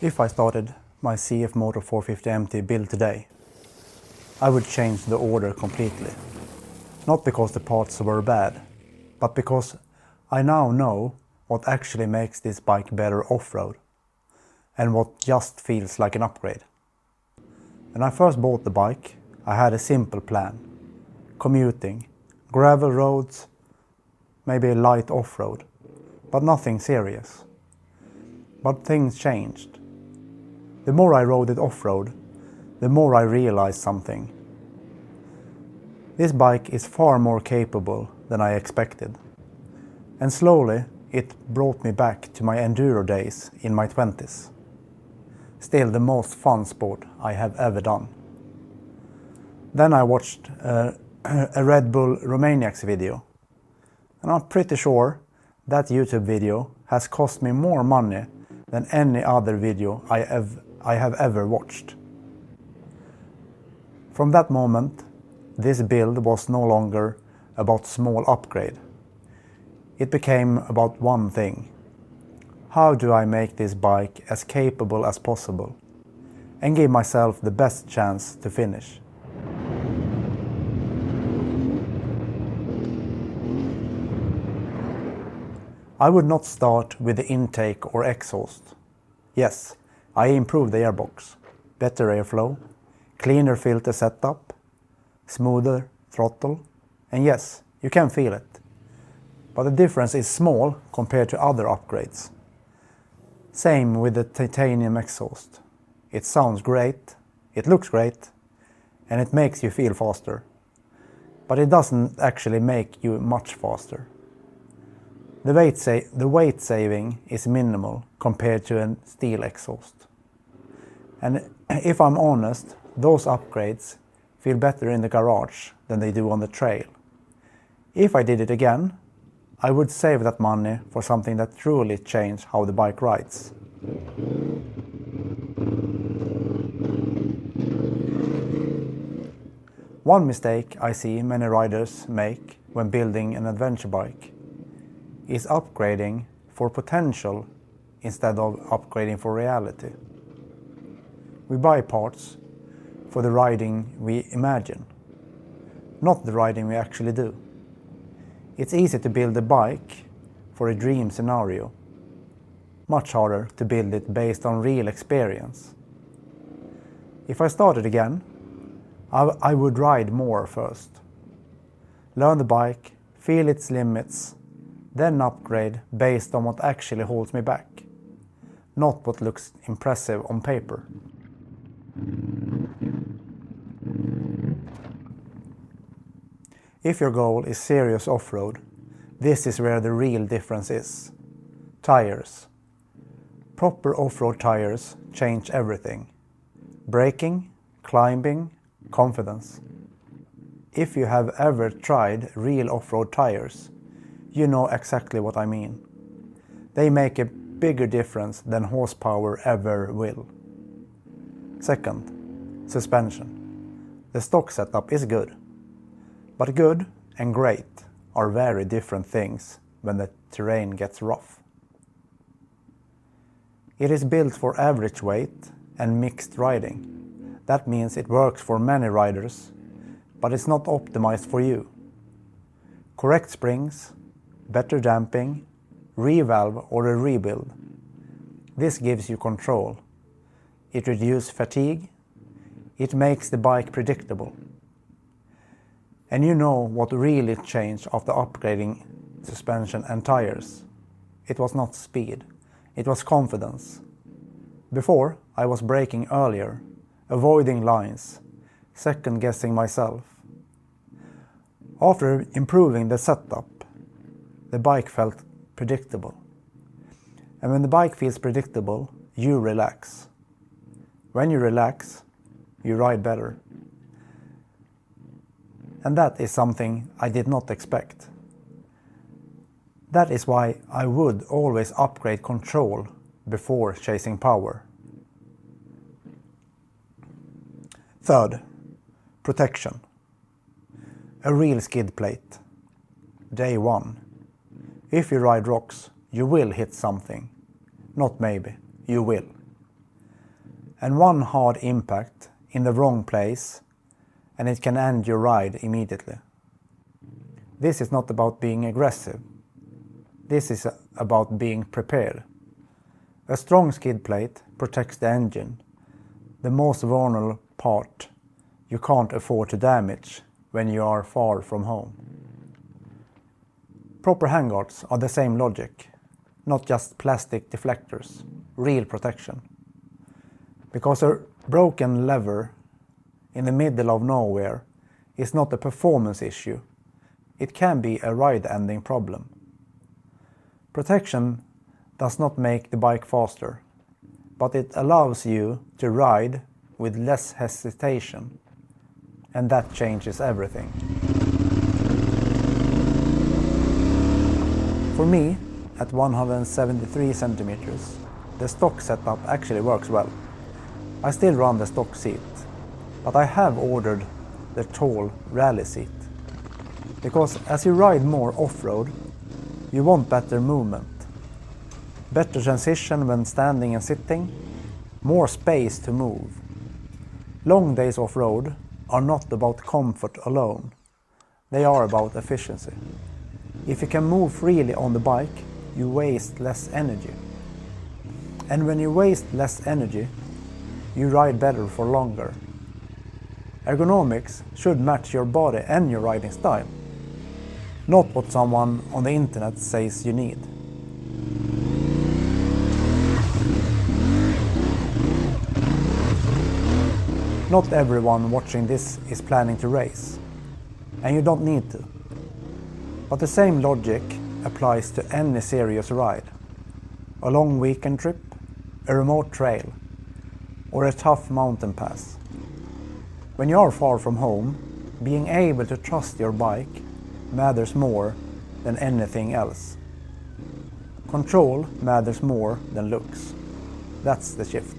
If I started my CFMOTO 450MT build today, I would change the order completely. Not because the parts were bad, but because I now know what actually makes this bike better off-road and what just feels like an upgrade. When I first bought the bike, I had a simple plan: commuting, gravel roads, maybe a light off-road, but nothing serious. But things changed. The more I rode it off-road, the more I realized something. This bike is far more capable than I expected. And slowly it brought me back to my enduro days in my 20s. Still the most fun sport I have ever done. Then I watched a Red Bull Romaniacs video. And I'm pretty sure that YouTube video has cost me more money than any other video I have ever watched. From that moment, this build was no longer about small upgrade. It became about one thing: how do I make this bike as capable as possible and give myself the best chance to finish? I would not start with the intake or exhaust. Yes, I improved the airbox, better airflow, cleaner filter setup, smoother throttle, and yes, you can feel it. But the difference is small compared to other upgrades. Same with the titanium exhaust. It sounds great, it looks great, and it makes you feel faster. But it doesn't actually make you much faster. The weight saving is minimal compared to a steel exhaust. And if I'm honest, those upgrades feel better in the garage than they do on the trail. If I did it again, I would save that money for something that truly changed how the bike rides. One mistake I see many riders make when building an adventure bike is upgrading for potential instead of upgrading for reality. We buy parts for the riding we imagine, not the riding we actually do. It's easy to build a bike for a dream scenario. Much harder to build it based on real experience. If I started again, I would ride more first. Learn the bike, feel its limits, then upgrade based on what actually holds me back, not what looks impressive on paper. If your goal is serious off-road, this is where the real difference is. Tires. Proper off-road tires change everything. Braking, climbing, confidence. If you have ever tried real off-road tires, you know exactly what I mean. They make a bigger difference than horsepower ever will. Second, suspension. The stock setup is good. But good and great are very different things when the terrain gets rough. It is built for average weight and mixed riding. That means it works for many riders, but it's not optimized for you. Correct springs, better damping, revalve or a rebuild. This gives you control. It reduces fatigue. It makes the bike predictable. And you know what really changed after upgrading suspension and tires. It was not speed, it was confidence. Before, I was braking earlier, avoiding lines, second-guessing myself. After improving the setup, the bike felt predictable. And when the bike feels predictable, you relax. When you relax, you ride better. And that is something I did not expect. That is why I would always upgrade control before chasing power. Third, protection. A real skid plate. Day one. If you ride rocks, you will hit something. Not maybe, you will. And one hard impact in the wrong place and it can end your ride immediately. This is not about being aggressive. This is about being prepared. A strong skid plate protects the engine, the most vulnerable part you can't afford to damage when you are far from home. Proper handguards are the same logic, not just plastic deflectors, real protection. Because a broken lever in the middle of nowhere is not a performance issue, it can be a ride-ending problem. Protection does not make the bike faster, but it allows you to ride with less hesitation, and that changes everything. For me, at 173 centimeters, the stock setup actually works well. I still run the stock seat, but I have ordered the tall rally seat. Because as you ride more off-road, you want better movement, better transition when standing and sitting, more space to move. Long days off-road are not about comfort alone, they are about efficiency. If you can move freely on the bike, you waste less energy. And when you waste less energy, you ride better for longer. Ergonomics should match your body and your riding style, not what someone on the internet says you need. Not everyone watching this is planning to race, and you don't need to. But the same logic applies to any serious ride. A long weekend trip, a remote trail, or a tough mountain pass. When you are far from home, being able to trust your bike matters more than anything else. Control matters more than looks. That's the shift.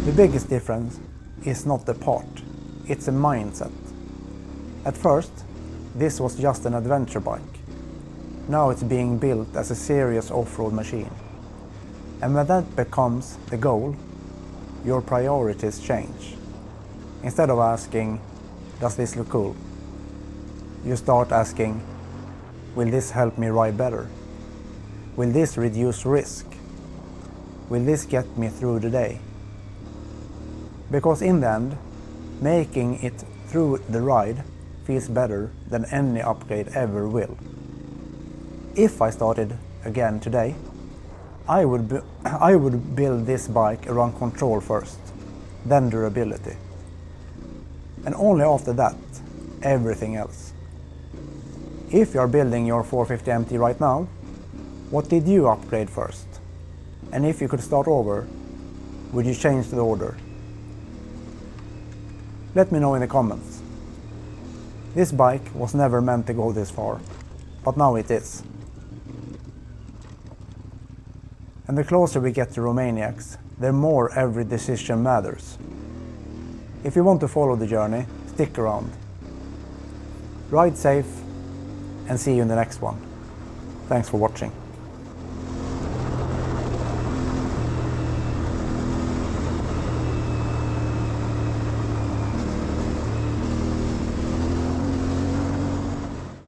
The biggest difference is not the part, it's a mindset. At first, this was just an adventure bike. Now it's being built as a serious off-road machine. And when that becomes the goal, your priorities change. Instead of asking, does this look cool? You start asking, will this help me ride better? Will this reduce risk? Will this get me through the day? Because in the end, making it through the ride feels better than any upgrade ever will. If I started again today, I would build this bike around control first, then durability. And only after that, everything else. If you are building your 450MT right now, what did you upgrade first? And if you could start over, would you change the order? Let me know in the comments. This bike was never meant to go this far, but now it is. And the closer we get to Romaniacs, the more every decision matters. If you want to follow the journey, stick around. Ride safe and see you in the next one. Thanks for watching.